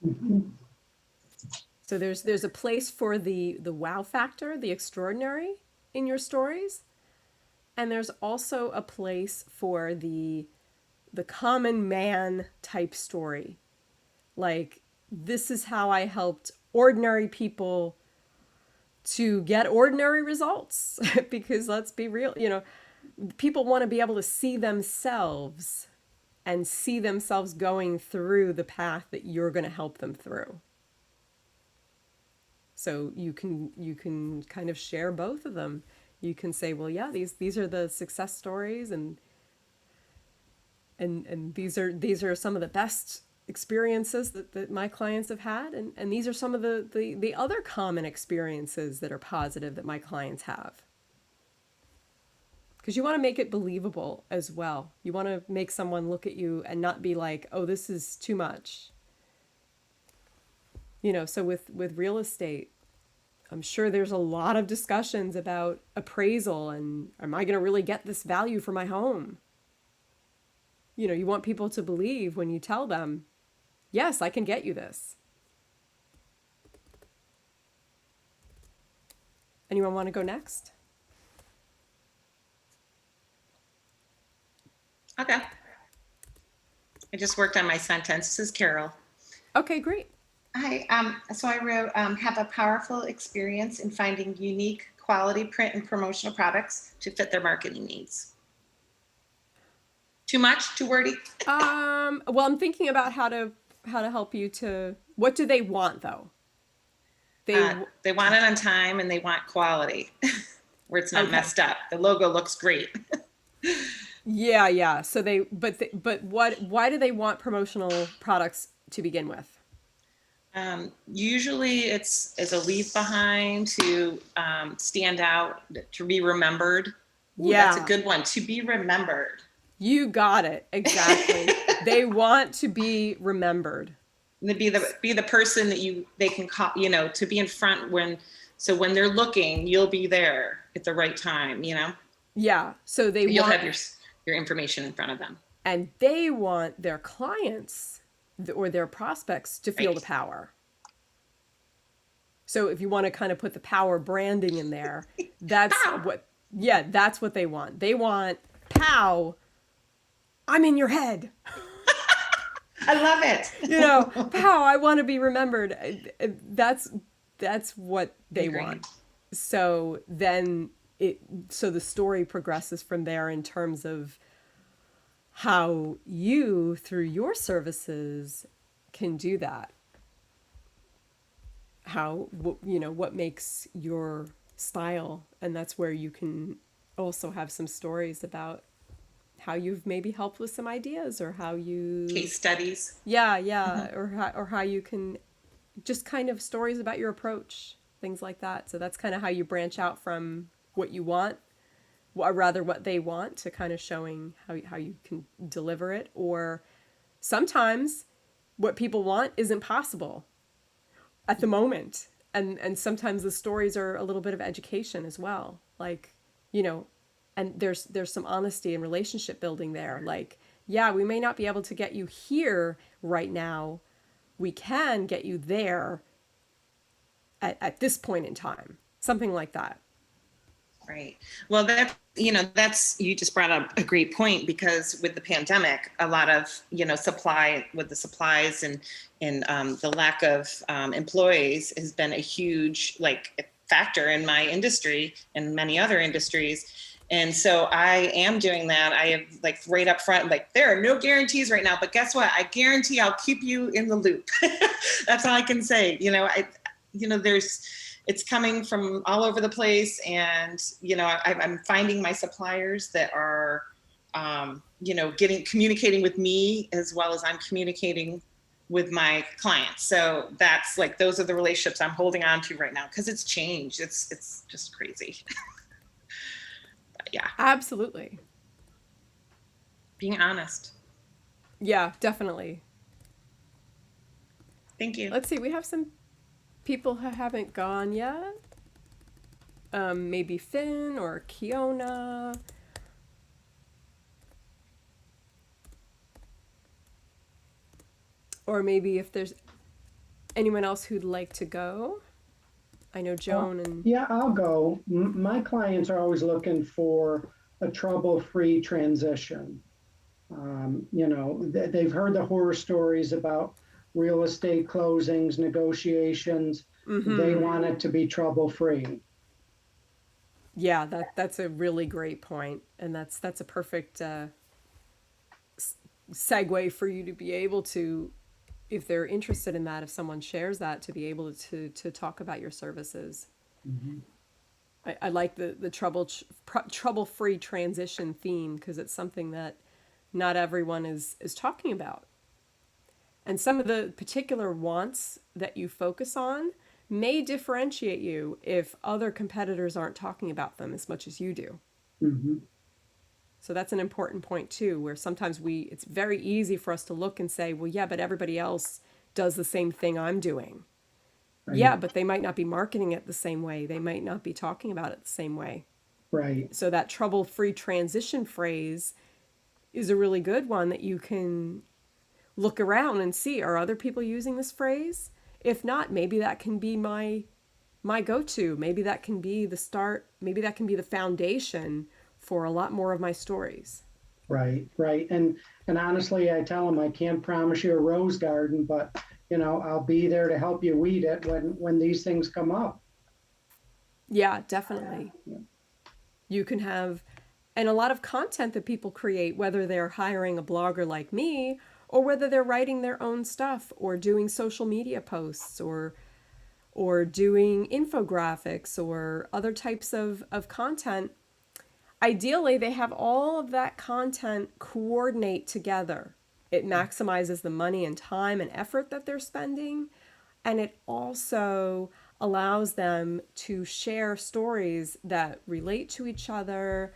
Mm-hmm. So there's a place for the wow factor, the extraordinary in your stories, and there's also a place for the common man type story. Like, this is how I helped ordinary people to get ordinary results. Because let's be real, people want to be able to see themselves and see themselves going through the path that you're going to help them through. So you can kind of share both of them. You can say, well, yeah, these are the success stories, and these are some of the best experiences that my clients have had, and these are some of the other common experiences that are positive that my clients have. Because you want to make it believable as well. You want to make someone look at you and not be like, oh, this is too much. So with real estate, I'm sure there's a lot of discussions about appraisal and, am I going to really get this value for my home? You want people to believe when you tell them, yes, I can get you this. Anyone want to go next? Okay. I just worked on my sentence. This is Carol. Okay, great. Hi. So I wrote, have a powerful experience in finding unique quality print and promotional products to fit their marketing needs. Too much? Too wordy? Well, I'm thinking about how to help you to. What do they want though? They want it on time, and they want quality, where it's not messed up. The logo looks great. Yeah. So why do they want promotional products to begin with? Usually it's a leave behind, to stand out, to be remembered. Ooh, yeah, that's a good one. To be remembered. You got it. Exactly. They want to be remembered. And to be the person that they can call, to be in front when they're looking, you'll be there at the right time, Yeah. So you'll have your information in front of them. And they want their clients or their prospects to feel the power. So if you want to kind of put the power branding in there, that's that's what they want. They want pow. I'm in your head. I love it. Pow, I want to be remembered. That's what they want. So then the story progresses from there in terms of how you, through your services, can do that. How, what makes your style. And that's where you can also have some stories about how you've maybe helped with some ideas, or how you... Case studies. Yeah. Mm-hmm. Or how you can just kind of stories about your approach, things like that. So that's kind of how you branch out from what you want, or rather what they want, to kind of showing how you can deliver it. Or sometimes what people want isn't possible at the moment. And sometimes the stories are a little bit of education as well. Like, and there's some honesty and relationship building there. Like, yeah, we may not be able to get you here right now. We can get you there at this point in time. Something like that. Right. Well, you just brought up a great point, because with the pandemic, a lot of, supply with the supplies and the lack of employees has been a huge factor in my industry and many other industries. And so I am doing that. I have like right up front, like there are no guarantees right now, but guess what? I guarantee I'll keep you in the loop. That's all I can say. It's coming from all over the place. And, I'm finding my suppliers that are, communicating with me as well as I'm communicating with my clients. So that's like, those are the relationships I'm holding on to right now because it's changed. It's just crazy. Yeah. Absolutely. Being honest. Yeah, definitely. Thank you. Let's see. We have some people who haven't gone yet. Maybe Finn or Kiona. Or maybe if there's anyone else who'd like to go. I know Joan and... Yeah, I'll go. My clients are always looking for a trouble-free transition. They've heard the horror stories about real estate closings, negotiations. Mm-hmm. They want it to be trouble-free. Yeah, that's a really great point. And that's a perfect segue for you to be able to, if they're interested in that, if someone shares that, to be able to talk about your services. Mm-hmm. I like the trouble-free transition theme because it's something that not everyone is talking about. And some of the particular wants that you focus on may differentiate you if other competitors aren't talking about them as much as you do. Mm-hmm. So that's an important point too, where sometimes it's very easy for us to look and say, well, yeah, but everybody else does the same thing I'm doing. Right. Yeah, but they might not be marketing it the same way. They might not be talking about it the same way. Right. So that trouble-free transition phrase is a really good one that you can look around and see, are other people using this phrase? If not, maybe that can be my go-to. Maybe that can be the start. Maybe that can be the foundation for a lot more of my stories. Right. And honestly, I tell them I can't promise you a rose garden, but I'll be there to help you weed it when these things come up. Yeah, definitely. Yeah. You can have, and a lot of content that people create, whether they're hiring a blogger like me, or whether they're writing their own stuff, or doing social media posts, or doing infographics, or other types of content. Ideally, they have all of that content coordinate together. It maximizes the money and time and effort that they're spending, and it also allows them to share stories that relate to each other,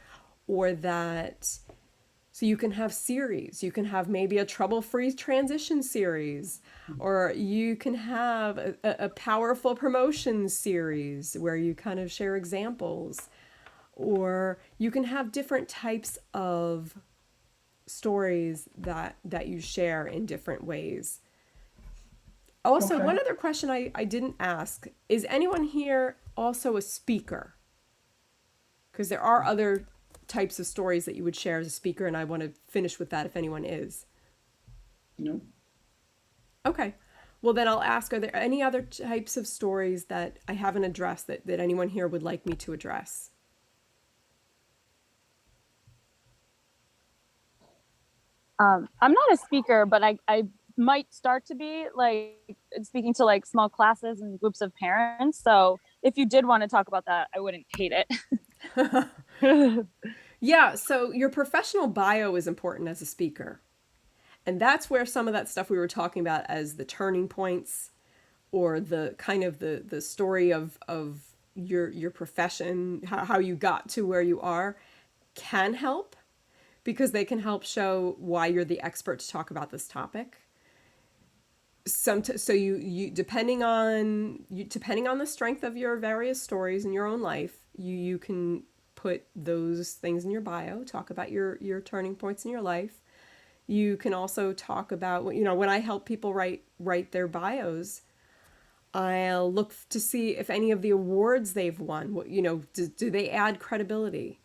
or that, so you can have series. You can have maybe a trouble-free transition series, or you can have a powerful promotion series where you kind of share examples. Or you can have different types of stories that you share in different ways. Also, okay. One other question I didn't ask, is anyone here also a speaker? Because there are other types of stories that you would share as a speaker, and I want to finish with that if anyone is. No. Okay. Well, then I'll ask, are there any other types of stories that I haven't addressed that anyone here would like me to address? I'm not a speaker, but I might start to be, like, speaking to like small classes and groups of parents. So if you did want to talk about that, I wouldn't hate it. Yeah. So your professional bio is important as a speaker. And that's where some of that stuff we were talking about as the turning points, or the kind of the story of your profession, how you got to where you are, can help, because they can help show why you're the expert to talk about this topic. So you depending on the strength of your various stories in your own life, you can put those things in your bio, talk about your turning points in your life. You can also talk about, when I help people write their bios, I'll look to see if any of the awards they've won, do they add credibility?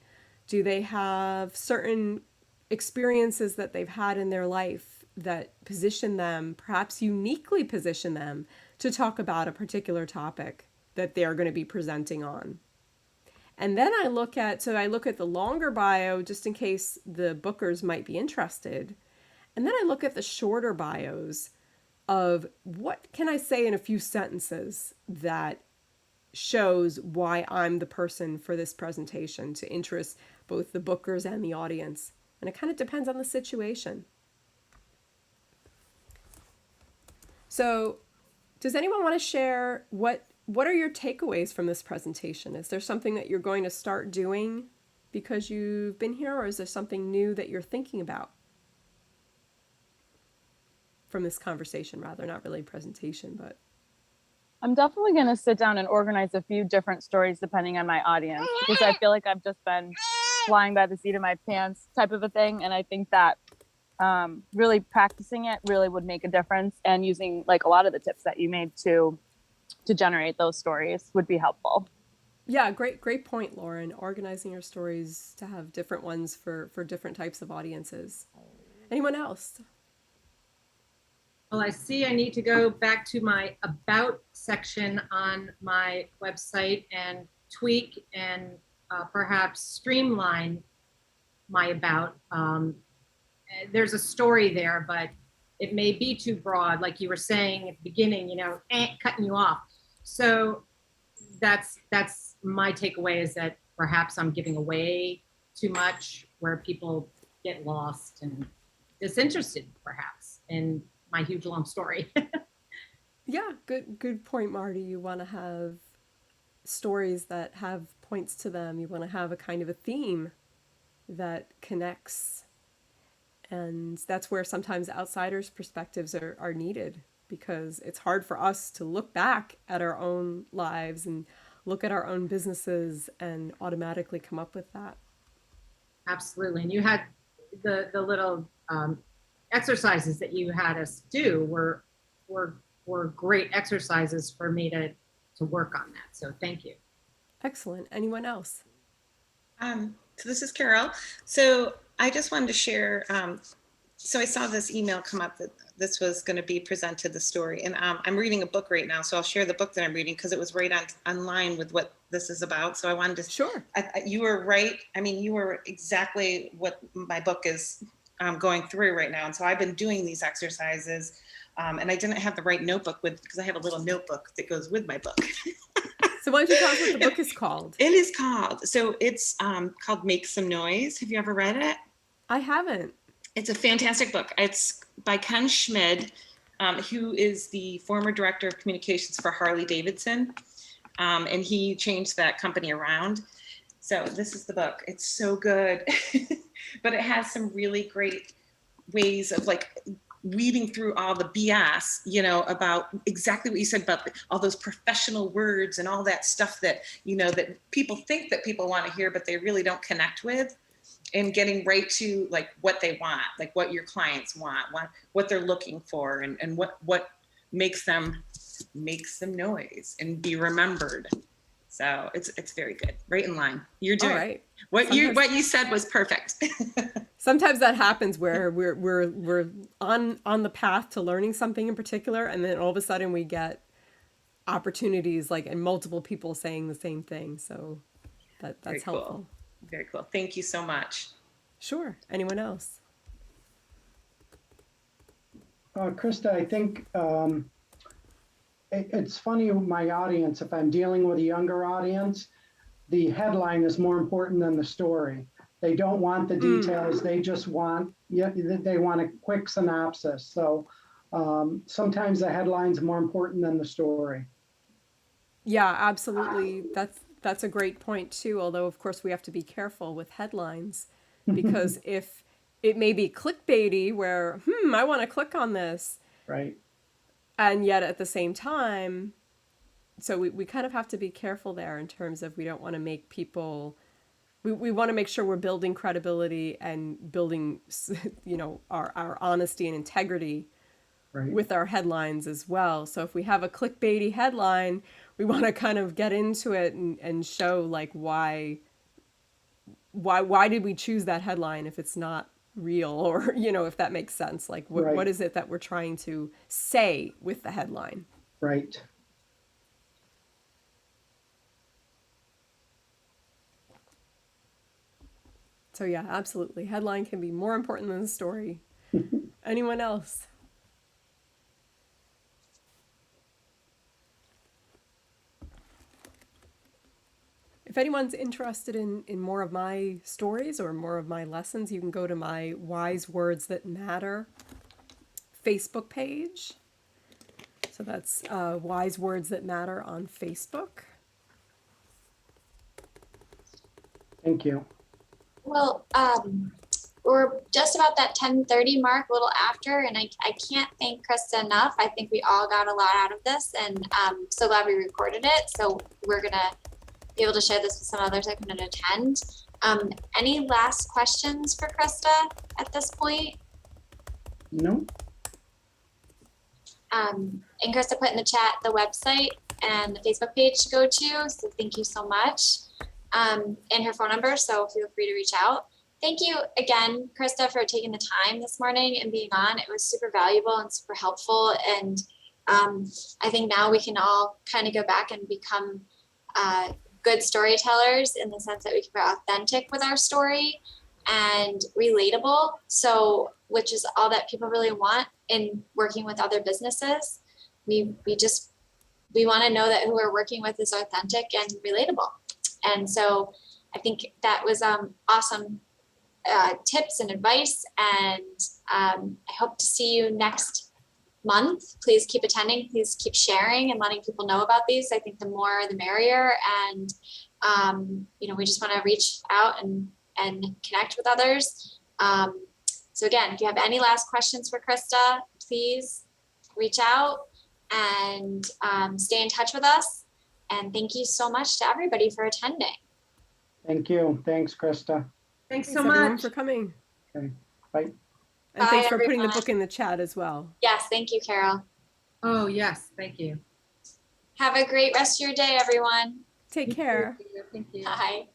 Do they have certain experiences that they've had in their life that position them, perhaps uniquely position them, to talk about a particular topic that they're going to be presenting on? And then I look at the longer bio just in case the bookers might be interested. And then I look at the shorter bios of what can I say in a few sentences that shows why I'm the person for this presentation to interest both the bookers and the audience. And it kind of depends on the situation. So does anyone want to share what are your takeaways from this presentation? Is there something that you're going to start doing because you've been here, or is there something new that you're thinking about from this conversation? Rather, not really a presentation, but I'm definitely going to sit down and organize a few different stories depending on my audience, because I feel like I've just been flying by the seat of my pants type of a thing. And I think that really practicing it really would make a difference, and using like a lot of the tips that you made to generate those stories would be helpful. Yeah, great point, Lauren. Organizing your stories to have different ones for different types of audiences. Anyone else? Well, I see I need to go back to my about section on my website and tweak and perhaps streamline my about. There's a story there, but it may be too broad, like you were saying at the beginning, cutting you off. So that's my takeaway, is that perhaps I'm giving away too much, where people get lost and disinterested perhaps in my huge long story. Yeah, good point, Marty. You want to have stories that have points to them. You want to have a kind of a theme that connects. And that's where sometimes outsiders' perspectives are needed, because it's hard for us to look back at our own lives and look at our own businesses and automatically come up with that. Absolutely. And you had the little exercises that you had us do were great exercises for me to work on that. So thank you. Excellent. Anyone else? So this is Carol. So I just wanted to share, so I saw this email come up that this was going to be presented, the story, and I'm reading a book right now, so I'll share the book that I'm reading because it was right on line with what this is about. So I wanted to, sure. You were right. I mean, you were exactly what my book is going through right now. And so I've been doing these exercises, and I didn't have the right notebook because I have a little notebook that goes with my book. So why don't you tell us what the book is called? It is called, so it's called Make Some Noise. Have you ever read it? I haven't. It's a fantastic book. It's by Ken Schmid, who is the former director of communications for Harley Davidson. And he changed that company around. So this is the book. It's so good, but it has some really great ways of like weeding through all the BS, about exactly what you said about all those professional words and all that stuff that, that people think that people want to hear, but they really don't connect with, and getting right to like what they want, like what your clients want, what they're looking for, and what makes them make some noise and be remembered. So it's very good. Right in line. You're doing right. What you said was perfect. Sometimes that happens where we're on the path to learning something in particular, and then all of a sudden we get opportunities and multiple people saying the same thing. So that's very helpful. Cool. Very cool. Thank you so much. Sure. Anyone else? Krista, I think it's funny, my audience, if I'm dealing with a younger audience, the headline is more important than the story. They don't want the details. They just want, they want a quick synopsis. So sometimes the headline's more important than the story. Yeah, absolutely. That's a great point too. Although of course we have to be careful with headlines, because if it may be clickbaity where, I want to click on this. Right. And yet at the same time, so we kind of have to be careful there in terms of we don't want to make people, we want to make sure we're building credibility and building, our honesty and integrity with our headlines as well. So if we have a clickbaity headline, we want to kind of get into it and show why did we choose that headline if it's not real, or if that makes sense, what is it that we're trying to say with the headline? Right. So yeah, absolutely. Headline can be more important than the story. Anyone else? If anyone's interested in more of my stories or more of my lessons, you can go to my Wise Words That Matter Facebook page. So that's Wise Words That Matter on Facebook. Thank you. Well, we're just about that 10:30 mark, a little after, and I can't thank Krista enough. I think we all got a lot out of this, and I'm so glad we recorded it. So we're gonna be able to share this with some others that couldn't attend. Any last questions for Krista at this point? No. And Krista put in the chat the website and the Facebook page to go to, so thank you so much. And her phone number, so feel free to reach out. Thank you again, Krista, for taking the time this morning and being on. It was super valuable and super helpful. And I think now we can all kind of go back and become good storytellers in the sense that we can be authentic with our story and relatable. So, which is all that people really want in working with other businesses. We want to know that who we're working with is authentic and relatable. And so I think that was awesome tips and advice. And I hope to see you next month. Please keep attending. Please keep sharing and letting people know about these. I think the more the merrier. And, we just want to reach out and connect with others. So again, if you have any last questions for Krista, please reach out and stay in touch with us. And thank you so much to everybody for attending. Thank you. Thanks, Krista. Thanks so everyone much for coming. Okay. Bye. And Bye, thanks for putting the everyone. book in the chat as well. Yes, thank you, Carol. Oh, yes, thank you. Have a great rest of your day, everyone. Take care. Thank you. Bye.